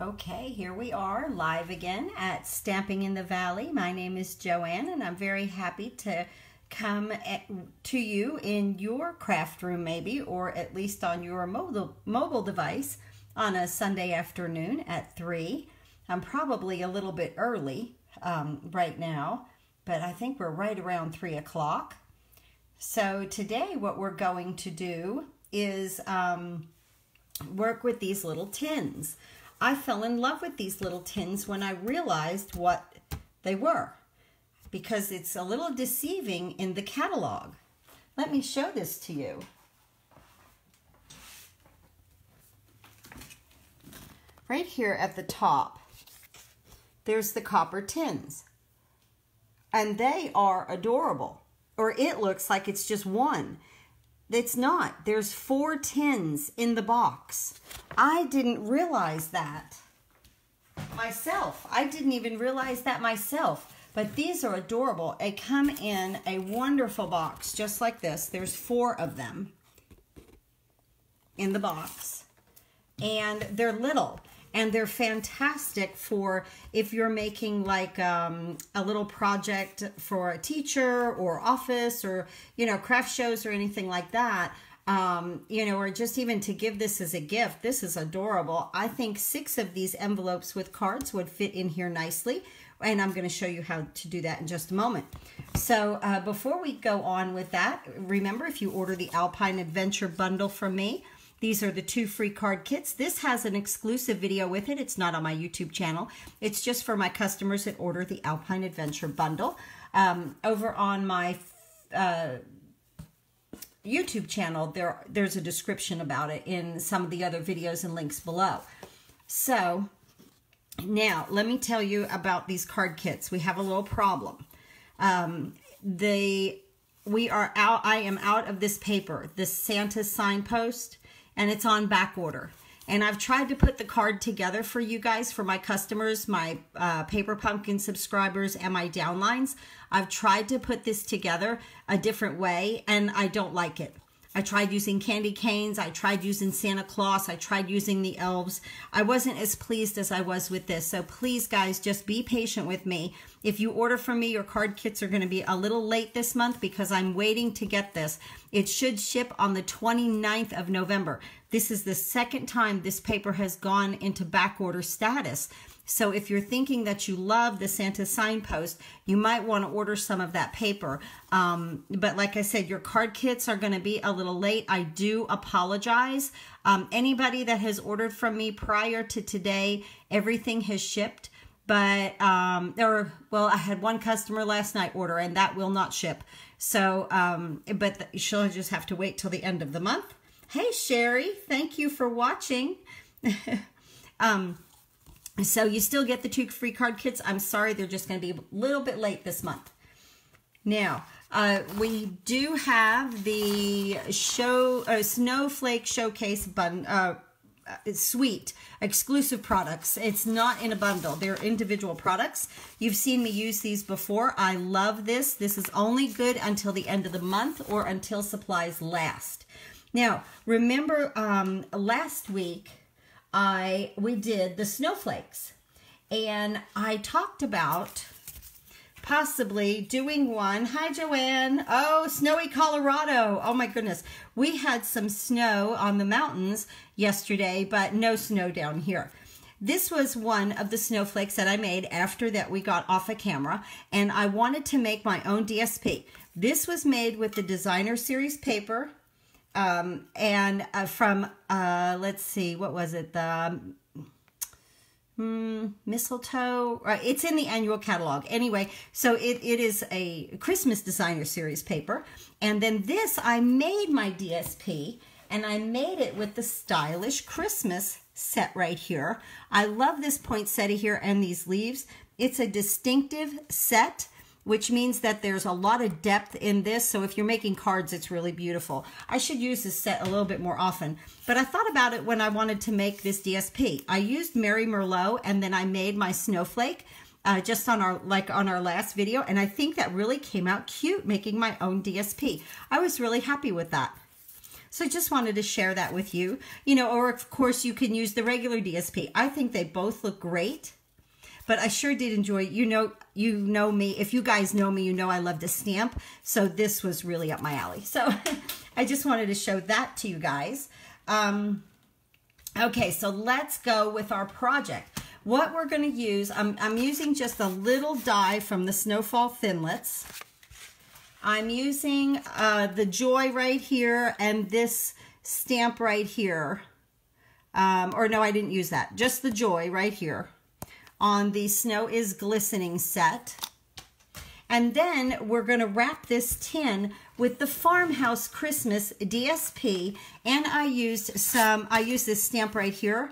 Okay, here we are live again at Stamping in the Valley. My name is Joanne and I'm very happy to come to you in your craft room maybe, or at least on your mobile device on a Sunday afternoon at 3. I'm probably a little bit early right now, but I think we're right around 3 o'clock. So today what we're going to do is work with these little tins. I fell in love with these little tins when I realized what they were, because it's a little deceiving in the catalog. Let me show this to you. Right here at the top, there's the copper tins, and they are adorable. Or it looks like it's just one. It's not. There's 4 tins in the box. I didn't realize that myself. I didn't even realize that myself. But these are adorable. They come in a wonderful box, just like this. There's 4 of them in the box. And they're little. And they're fantastic for if you're making like a little project for a teacher or office, or, you know, craft shows or anything like that. You know, or just even to give this as a gift. This is adorable. I think 6 of these envelopes with cards would fit in here nicely. And I'm going to show you how to do that in just a moment. So before we go on with that, remember, if you order the Alpine Adventure Bundle from me, these are the 2 free card kits. This has an exclusive video with it. It's not on my YouTube channel. It's just for my customers that order the Alpine Adventure Bundle. Over on my YouTube channel, there's a description about it in some of the other videos and links below. So now let me tell you about these card kits. We have a little problem. I am out of this paper, this Santa signpost, and it's on back order. And I've tried to put the card together for you guys, for my customers, my Paper Pumpkin subscribers, and my downlines. I've tried to put this together a different way, and I don't like it. I tried using candy canes. I tried using Santa Claus. I tried using the elves. I wasn't as pleased as I was with this. So please, guys, just be patient with me. If you order from me, your card kits are going to be a little late this month because I'm waiting to get this. It should ship on the 29th of November. This is the second time this paper has gone into back order status. So if you're thinking that you love the Santa signpost, you might want to order some of that paper. But like I said, your card kits are going to be a little late. I do apologize. Anybody that has ordered from me prior to today, everything has shipped. But, well, I had one customer last night order, and that will not ship. So, but she'll just have to wait till the end of the month. Hey, Sherry, thank you for watching. So you still get the 2 free card kits. I'm sorry, they're just going to be a little bit late this month. Now, we do have the Snowflake Showcase Suite exclusive products. It's not in a bundle. They're individual products. You've seen me use these before. I love this. This is only good until the end of the month or until supplies last. Now, remember last week, we did the snowflakes, and I talked about possibly doing one. Hi, Joanne. Oh, snowy Colorado. Oh my goodness. We had some snow on the mountains yesterday, but no snow down here. This was one of the snowflakes that I made after that we got off of camera, and I wanted to make my own DSP. This was made with the Designer Series paper. From, let's see, what was it? The mistletoe. It's in the annual catalog. Anyway, so it is a Christmas Designer Series paper. And then this, I made my DSP, and I made it with the Stylish Christmas set right here. I love this poinsettia here and these leaves. It's a distinctive set, which means that there's a lot of depth in this. So if you're making cards, it's really beautiful. I should use this set a little bit more often, but I thought about it when I wanted to make this DSP. I used Mary Merlot, and then I made my snowflake just on our last video, and I think that really came out cute, making my own DSP. I was really happy with that. So I just wanted to share that with you. You know, or of course you can use the regular DSP. I think they both look great. But I sure did enjoy, you know me, if you guys know me, you know I love to stamp. So this was really up my alley. So I just wanted to show that to you guys. Okay, so let's go with our project. What we're going to use, I'm using just a little die from the Snowfall Thinlits. I'm using the Joy right here and this stamp right here. Or no, I didn't use that. Just the Joy right here on the Snow is Glistening set. And then we're going to wrap this tin with the Farmhouse Christmas DSP. And I used this stamp right here.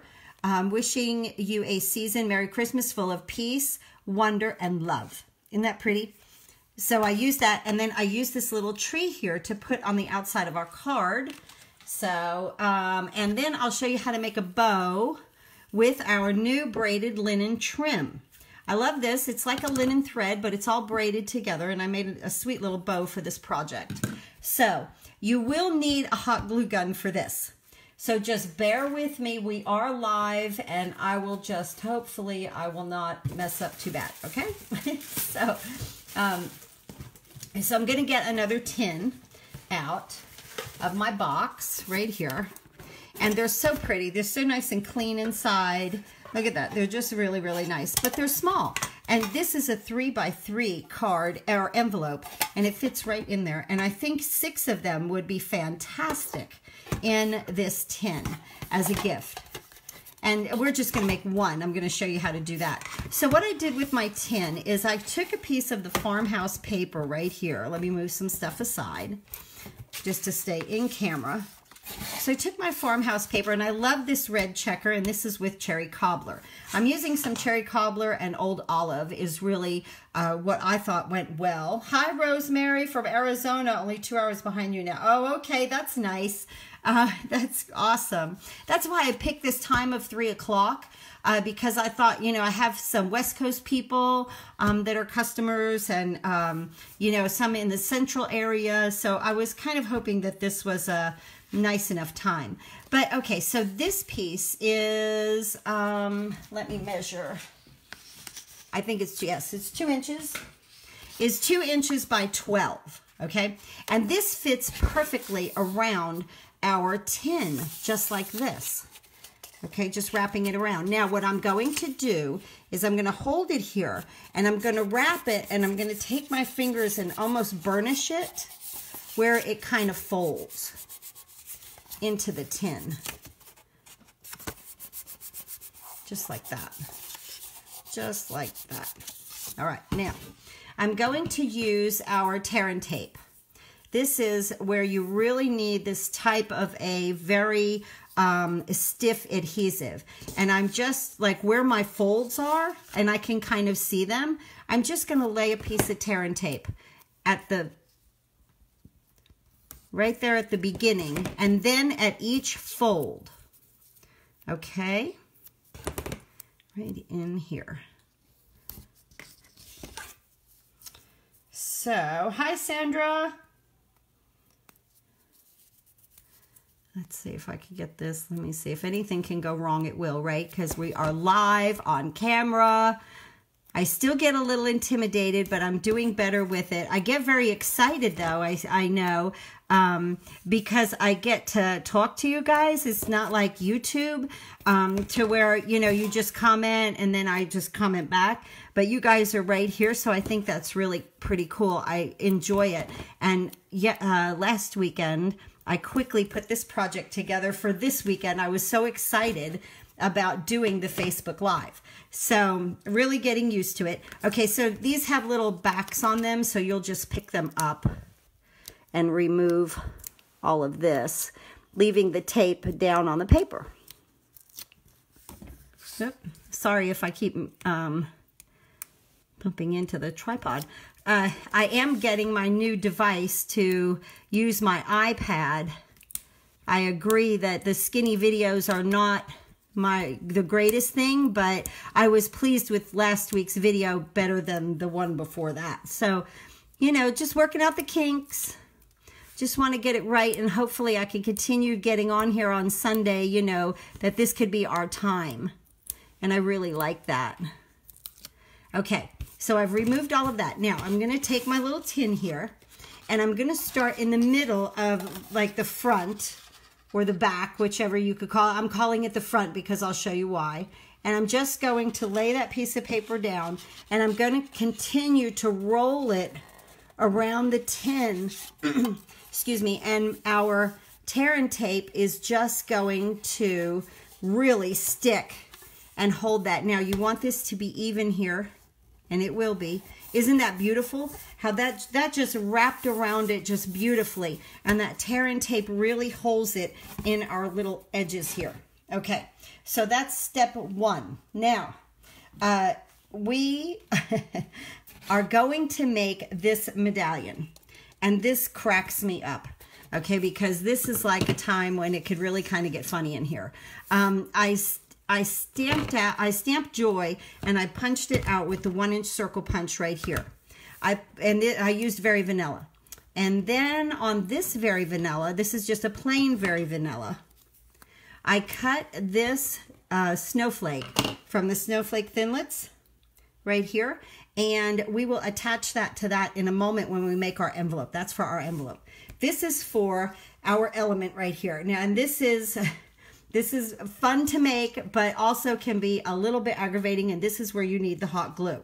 Wishing you a season, Merry Christmas, full of peace, wonder, and love. Isn't that pretty? So I used that, and then I used this little tree here to put on the outside of our card. So, and then I'll show you how to make a bow with our new braided linen trim. I love this. It's like a linen thread, but it's all braided together, and I made a sweet little bow for this project. So you will need a hot glue gun for this. So just bear with me. We are live, and I will just, hopefully, I will not mess up too bad, okay? So I'm going to get another tin out of my box right here. And they're so pretty. They're so nice and clean inside. Look at that. They're just really, really nice. But they're small. And this is a 3x3 card or envelope. And it fits right in there. And I think 6 of them would be fantastic in this tin as a gift. And we're just going to make one. I'm going to show you how to do that. So what I did with my tin is I took a piece of the farmhouse paper right here. Let me move some stuff aside just to stay in camera. So I took my farmhouse paper, and I love this red checker, and this is with cherry cobbler. I'm using some cherry cobbler, and old olive is really what I thought went well. Hi, Rosemary from Arizona, only 2 hours behind you now. Oh, okay, that's nice. That's awesome. That's why I picked this time of 3 o'clock. Because I thought, you know, I have some West Coast people that are customers, and, you know, some in the central area. So I was kind of hoping that this was a nice enough time. But, okay, so this piece is, let me measure. I think it's, yes, it's 2 inches. It's 2 inches by 12, okay? And this fits perfectly around our tin, just like this. Okay, just wrapping it around. Now, what I'm going to do is I'm going to hold it here, and I'm going to wrap it, and I'm going to take my fingers and almost burnish it where it kind of folds into the tin. Just like that. Just like that. All right, now, I'm going to use our tear and tape. This is where you really need this type of a very stiff adhesive. And I'm just like where my folds are, and I can kind of see them, I'm just going to lay a piece of tear and tape at the right there at the beginning, and then at each fold. Okay, right in here. So, hi Sandra. Let's see if I can get this. Let me see. If anything can go wrong, it will, right? Because we are live on camera. I still get a little intimidated, but I'm doing better with it. I get very excited, though, I know, because I get to talk to you guys. It's not like YouTube, to where, you know, you just comment and then I just comment back. But you guys are right here, so I think that's really pretty cool. I enjoy it. And yeah, last weekend, I quickly put this project together for this weekend. I was so excited about doing the Facebook Live. So really getting used to it. Okay, so these have little backs on them, so you'll just pick them up and remove all of this, leaving the tape down on the paper. Oops, sorry if I keep bumping into the tripod. I am getting my new device to use my iPad. I agree that the skinny videos are not the greatest thing, but I was pleased with last week's video better than the one before that. So, you know, just working out the kinks. Just want to get it right, and hopefully I can continue getting on here on Sunday, you know, that this could be our time. And I really like that. Okay, so I've removed all of that. Now I'm going to take my little tin here, and I'm going to start in the middle of like the front or the back, whichever you could call it. I'm calling it the front because I'll show you why. And I'm just going to lay that piece of paper down, and I'm going to continue to roll it around the tin, excuse me, and our tear and tape is just going to really stick and hold that. Now you want this to be even here, and it will be. Isn't that beautiful? How that just wrapped around it just beautifully, and that tear and tape really holds it in our little edges here. Okay, so that's step one. Now, we are going to make this medallion, and this cracks me up, okay, because this is like a time when it could really kind of get funny in here. I stamped Joy, and I punched it out with the 1-inch circle punch right here. I used Very Vanilla. And then on this Very Vanilla, this is just a plain Very Vanilla, I cut this snowflake from the snowflake thinlits right here, and we will attach that to that in a moment when we make our envelope. That's for our envelope. This is for our element right here. Now, and this is fun to make, but also can be a little bit aggravating, and this is where you need the hot glue.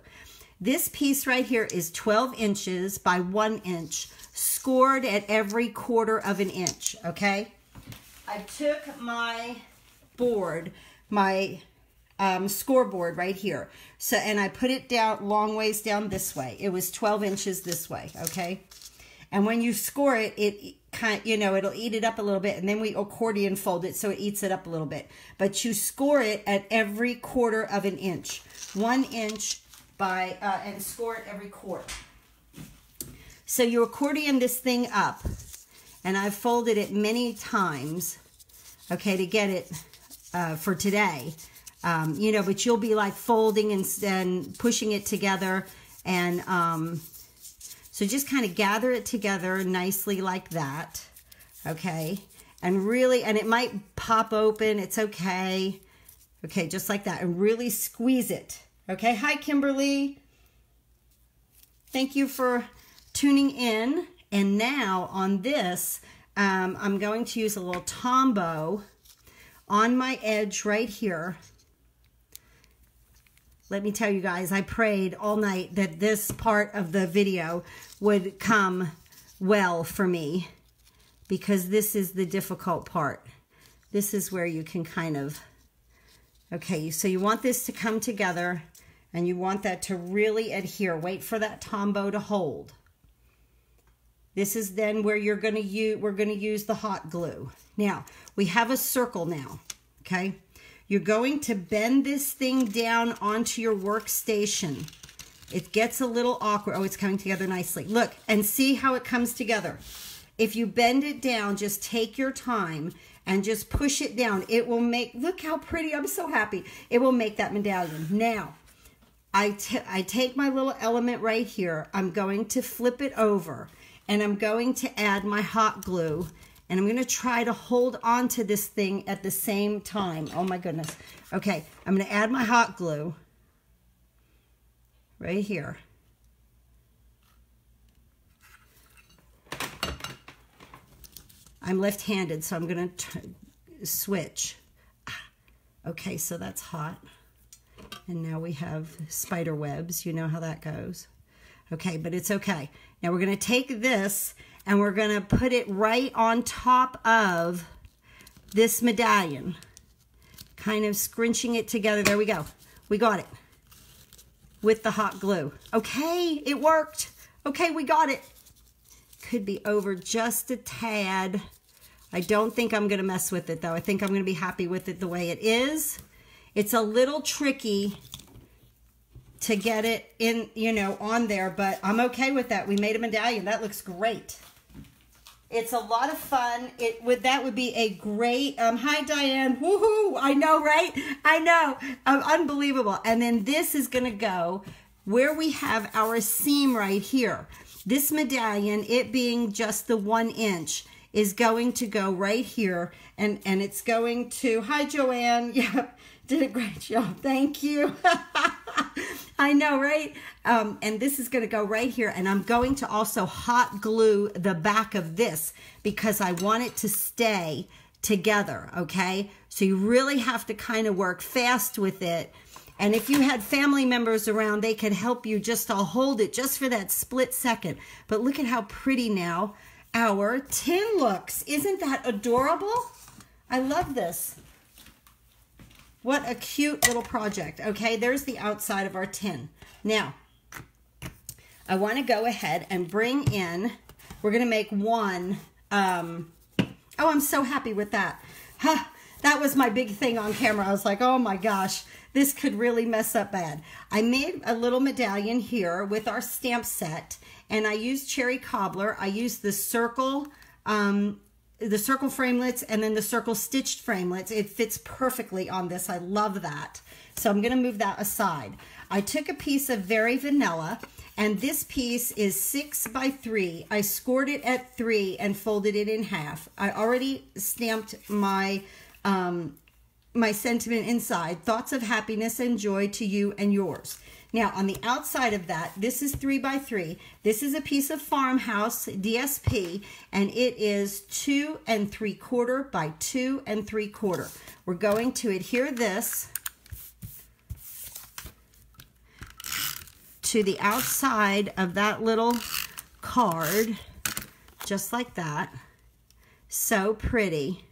This piece right here is 12 inches by 1 inch, scored at every 1/4 of an inch, okay? I took my board, my scoreboard right here, so, and I put it down long ways down this way. It was 12 inches this way, okay? And when you score it, it kind, you know, it'll eat it up a little bit, and then we accordion fold it so it eats it up a little bit. But you score it at every 1/4 of an inch, 1 inch by, and score it every 1/4. So you accordion this thing up, and I've folded it many times, okay, to get it for today. You know, but you'll be like folding and pushing it together, and so just kind of gather it together nicely like that, okay? And really, and it might pop open, it's okay. Okay, just like that, and really squeeze it, okay? Hi, Kimberly. Thank you for tuning in. And now on this, I'm going to use a little Tombow on my edge right here. Let me tell you guys, I prayed all night that this part of the video would come well for me, because this is the difficult part. This is where you can kind of, okay, so you want this to come together, and you want that to really adhere. Wait for that Tombow to hold. This is then where we're going to use the hot glue. Now, we have a circle now, okay? You're going to bend this thing down onto your workstation. It gets a little awkward. Oh, it's coming together nicely. Look, and see how it comes together. If you bend it down, just take your time and just push it down. It will make, look how pretty, I'm so happy. It will make that medallion. Now, I take my little element right here. I'm going to flip it over, and I'm going to add my hot glue. And I'm going to try to hold on to this thing at the same time. Oh my goodness. Okay, I'm going to add my hot glue right here. I'm left-handed, so I'm going to switch. Okay, so that's hot. And now we have spider webs. You know how that goes. Okay, but it's okay. Now we're going to take this, and we're going to put it right on top of this medallion, kind of scrunching it together. There we go. We got it with the hot glue. Okay, it worked. Okay, we got it. Could be over just a tad. I don't think I'm going to mess with it, though. I think I'm going to be happy with it the way it is. It's a little tricky to get it in, you know, on there, but I'm okay with that. We made a medallion. That looks great. It's a lot of fun. That would be a great, hi Diane, woohoo, I know, right? I know, unbelievable. And then this is gonna go where we have our seam right here. This medallion, it being just the 1 inch, is going to go right here, and it's going to, hi Joanne, yeah, did a great job, thank you. I know, right? And this is going to go right here, and I'm going to also hot glue the back of this because I want it to stay together, okay? So you really have to kind of work fast with it. And if you had family members around, they could help you just to hold it just for that split second. But look at how pretty now our tin looks. Isn't that adorable? I love this. What a cute little project. Okay, there's the outside of our tin. Now, I want to go ahead and bring in, we're going to make one, oh, I'm so happy with that. Huh, that was my big thing on camera. I was like, oh my gosh, this could really mess up bad. I made a little medallion here with our stamp set, and I used cherry cobbler. I used the circle framelits and then the circle stitched framelits. It fits perfectly on this. I love that. So I'm going to move that aside. I took a piece of Very Vanilla, and this piece is 6 by 3. I scored it at 3 and folded it in half. I already stamped my my sentiment inside, thoughts of happiness and joy to you and yours. Now on the outside of that, this is 3 by 3. This is a piece of Farmhouse DSP, and it is 2 3/4 by 2 3/4. We're going to adhere this to the outside of that little card, just like that. So pretty.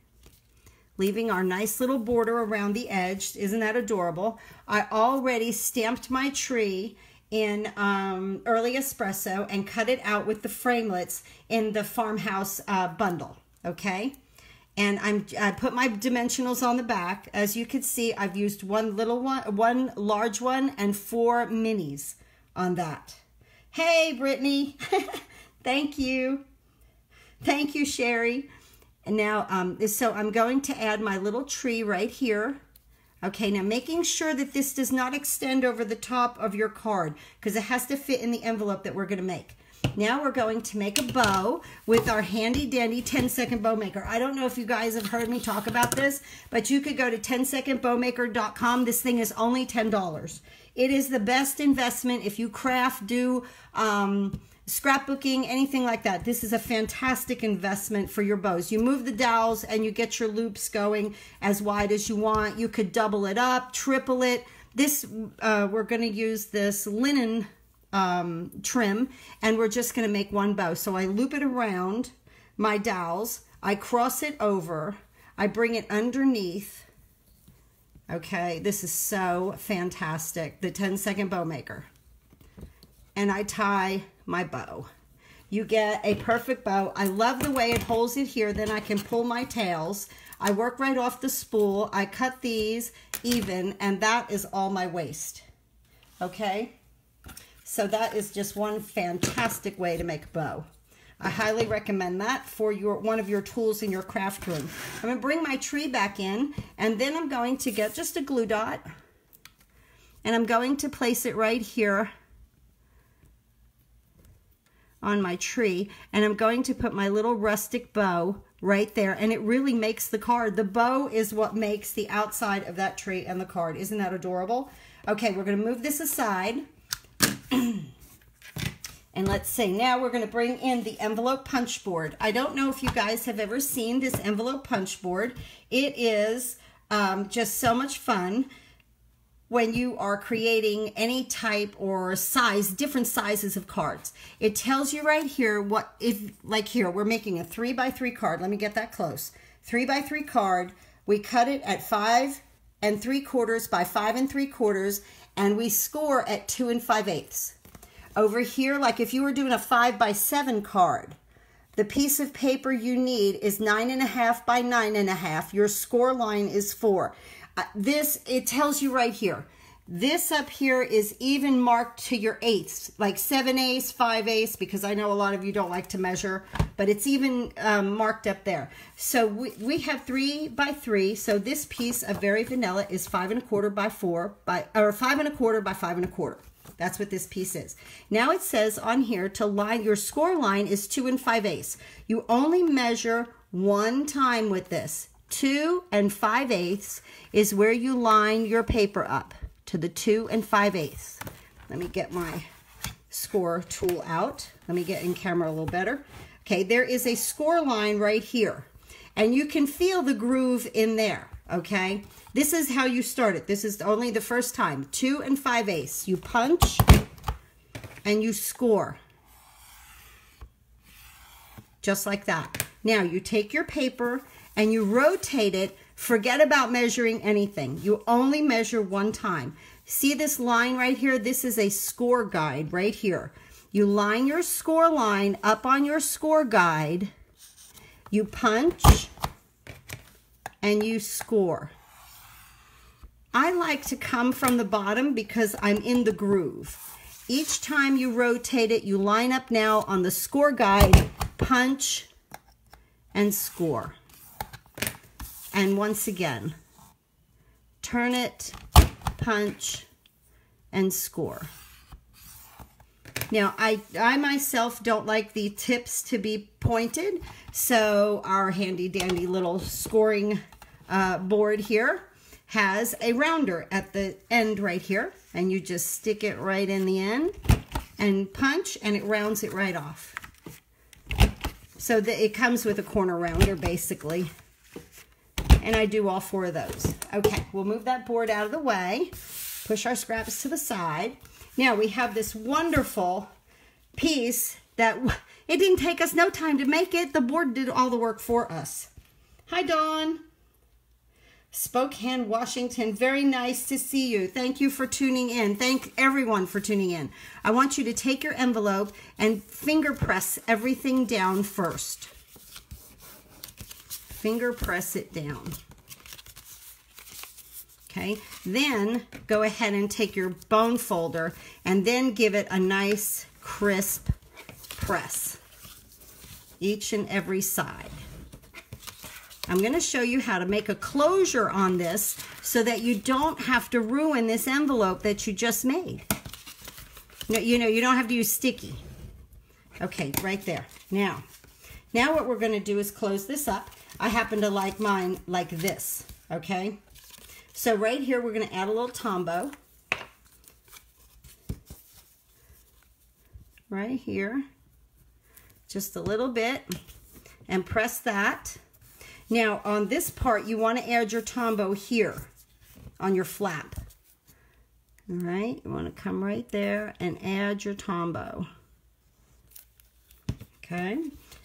Leaving our nice little border around the edge. Isn't that adorable? I already stamped my tree in Early Espresso and cut it out with the framelits in the Farmhouse bundle, okay? And I put my dimensionals on the back. As you can see, I've used one little one, one large one, and 4 minis on that. Hey, Brittany. Thank you. Thank you, Sherry. And now, so I'm going to add my little tree right here. Okay, now making sure that this does not extend over the top of your card because it has to fit in the envelope that we're going to make. Now we're going to make a bow with our handy dandy 10-second bow maker. I don't know if you guys have heard me talk about this, but you could go to 10secondbowmaker.com. This thing is only $10. It is the best investment if you craft, do scrapbooking, anything like that. This is a fantastic investment for your bows. You move the dowels and you get your loops going as wide as you want. You could double it up, triple it. This, we're going to use this linen trim, and we're just going to make one bow. So I loop it around my dowels, I cross it over, I bring it underneath. Okay, this is so fantastic, the 10-second bow maker. And I tie my bow. You get a perfect bow. I love the way it holds it here. Then I can pull my tails. I work right off the spool. I cut these even, and that is all my waste. Okay? So that is just one fantastic way to make a bow. I highly recommend that for one of your tools in your craft room. I'm going to bring my tree back in, and then I'm going to get just a glue dot, and I'm going to place it right here on my tree, and I'm going to put my little rustic bow right there, and it really makes the card. The bow is what makes the outside of that tree and the card. Isn't that adorable? Okay, we're going to move this aside. And let's see, now we're going to bring in the envelope punch board. I don't know if you guys have ever seen this envelope punch board. It is just so much fun when you are creating any type or size, different sizes of cards. It tells you right here what, if like here, we're making a 3x3 card. Let me get that close. 3x3 card. We cut it at 5 3/4 by 5 3/4, and we score at 2 5/8. Over here, like if you were doing a 5x7 card, the piece of paper you need is 9.5 by 9.5. Your score line is 4. This, it tells you right here. This up here is even marked to your eighths, like 7/8, 5/8, because I know a lot of you don't like to measure, but it's even marked up there. So we have 3x3. So this piece of Very Vanilla is 5 1/4 by 4 by, or 5 1/4 by 5 1/4. That's what this piece is. Now it says on here to line, your score line is 2 5/8. You only measure one time with this. 2 5/8 is where you line your paper up to the 2 5/8. Let me get my score tool out. Let me get in camera a little better. Okay, there is a score line right here, and you can feel the groove in there, okay? This is how you start it. This is only the first time. 2 5/8. You punch and you score. Just like that. Now you take your paper and you rotate it. Forget about measuring anything. You only measure one time. See this line right here? This is a score guide right here. You line your score line up on your score guide. You punch and you score. I like to come from the bottom because I'm in the groove. Each time you rotate it, you line up now on the score guide, punch and score. And once again, turn it, punch, and score. Now, I myself don't like the tips to be pointed, so our handy dandy little scoring board here has a rounder at the end right here, and you just stick it right in the end and punch, and it rounds it right off. So that it comes with a corner rounder, basically. And I do all 4 of those. Okay, we'll move that board out of the way, push our scraps to the side. Now we have this wonderful piece that it didn't take us no time to make it. The board did all the work for us. Hi, Dawn. Spokane, Washington. Very nice to see you. Thank you for tuning in. Thank everyone for tuning in. I want you to take your envelope and finger press everything down first. Finger press it down. Okay, then go ahead and take your bone folder and then give it a nice crisp press, each and every side. I'm going to show you how to make a closure on this so that you don't have to ruin this envelope that you just made. No, you don't have to use sticky. Okay, right there. Now what we're going to do is close this up. I happen to like mine like this, okay? So right here, we're going to add a little Tombow. Right here. Just a little bit. And press that. Now, on this part, you want to add your Tombow here on your flap. All right? You want to come right there and add your Tombow. Okay?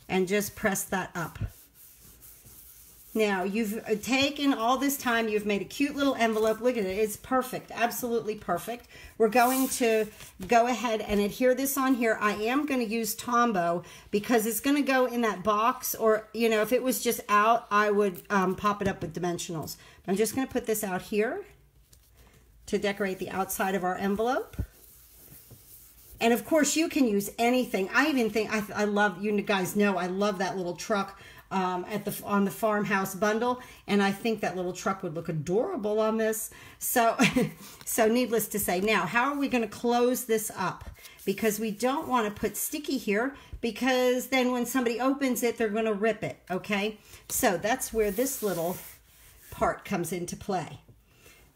And just press that up. Now, you've taken all this time, you've made a cute little envelope. Look at it, it's perfect, absolutely perfect. We're going to go ahead and adhere this on here. I am going to use Tombow because it's going to go in that box, or, if it was just out, I would pop it up with dimensionals. I'm just going to put this out here to decorate the outside of our envelope. And of course, you can use anything. I even think, I love, you guys know, I love that little truck on the farmhouse bundle, and I think that little truck would look adorable on this. So needless to say, now how are we going to close this up? Because we don't want to put sticky here, because then when somebody opens it, they're going to rip it. Okay, so that's where this little part comes into play.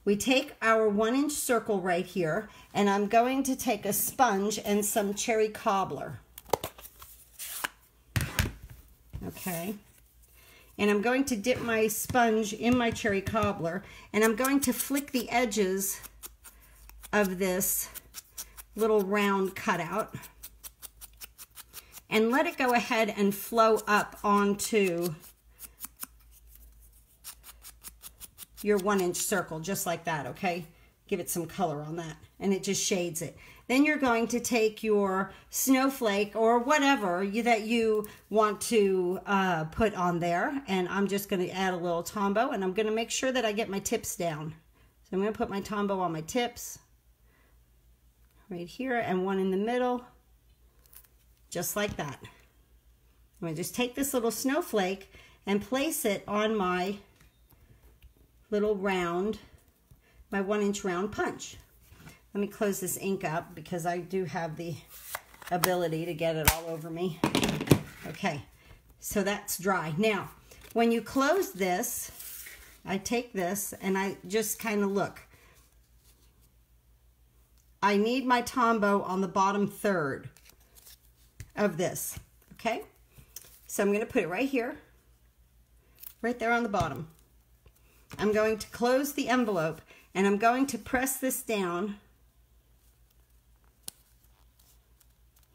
We take our 1-inch circle right here, and I'm going to take a sponge and some cherry cobbler. Okay. And I'm going to dip my sponge in my cherry cobbler, and I'm going to flick the edges of this little round cutout and let it go ahead and flow up onto your 1-inch circle, just like that, okay? Give it some color on that, and it just shades it. Then you're going to take your snowflake or whatever that you want to put on there, and I'm just going to add a little Tombow, and I'm going to make sure that I get my tips down. So I'm going to put my Tombow on my tips right here, and one in the middle, just like that. I'm going to just take this little snowflake and place it on my little round, my 1-inch round punch. Let me close this ink up because I do have the ability to get it all over me. Okay, so that's dry. Now, when you close this, I take this and I just kind of look. I need my Tombow on the bottom third of this, okay? So I'm going to put it right here, right there on the bottom. I'm going to close the envelope and I'm going to press this down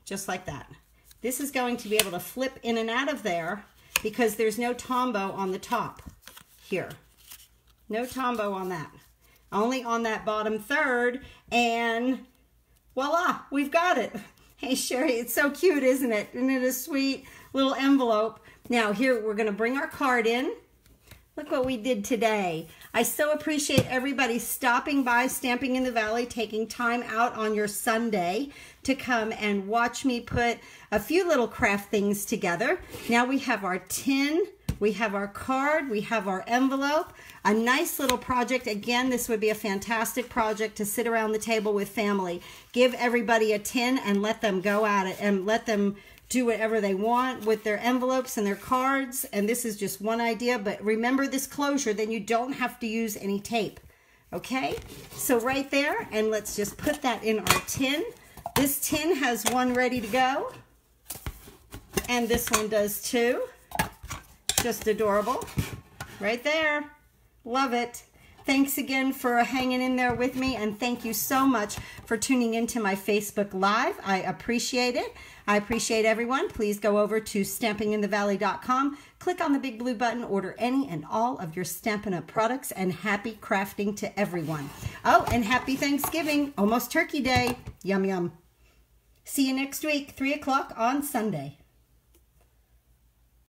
just like that. This is going to be able to flip in and out of there because there's no Tombow on the top here. No Tombow on that. Only on that bottom third, and voila, we've got it. Hey Sherry, it's so cute, isn't it? Isn't it a sweet little envelope? Now here, we're gonna bring our card in. Look what we did today. I so appreciate everybody stopping by Stamping in the Valley, taking time out on your Sunday to come and watch me put a few little craft things together. Now we have our tin, we have our card, we have our envelope, a nice little project. Again, this would be a fantastic project to sit around the table with family. Give everybody a tin and let them go at it and let them do whatever they want with their envelopes and their cards. And this is just one idea, but remember this closure, then you don't have to use any tape. Okay, so right there, and let's just put that in our tin. This tin has one ready to go, and this one does too. Just adorable. Right there. Love it. Thanks again for hanging in there with me, and thank you so much for tuning into my Facebook Live. I appreciate it. I appreciate everyone. Please go over to stampinginthevalley.com, click on the big blue button, order any and all of your Stampin' Up! Products, and happy crafting to everyone. Oh, and happy Thanksgiving. Almost Turkey Day. Yum, yum. See you next week, 3 o'clock on Sunday.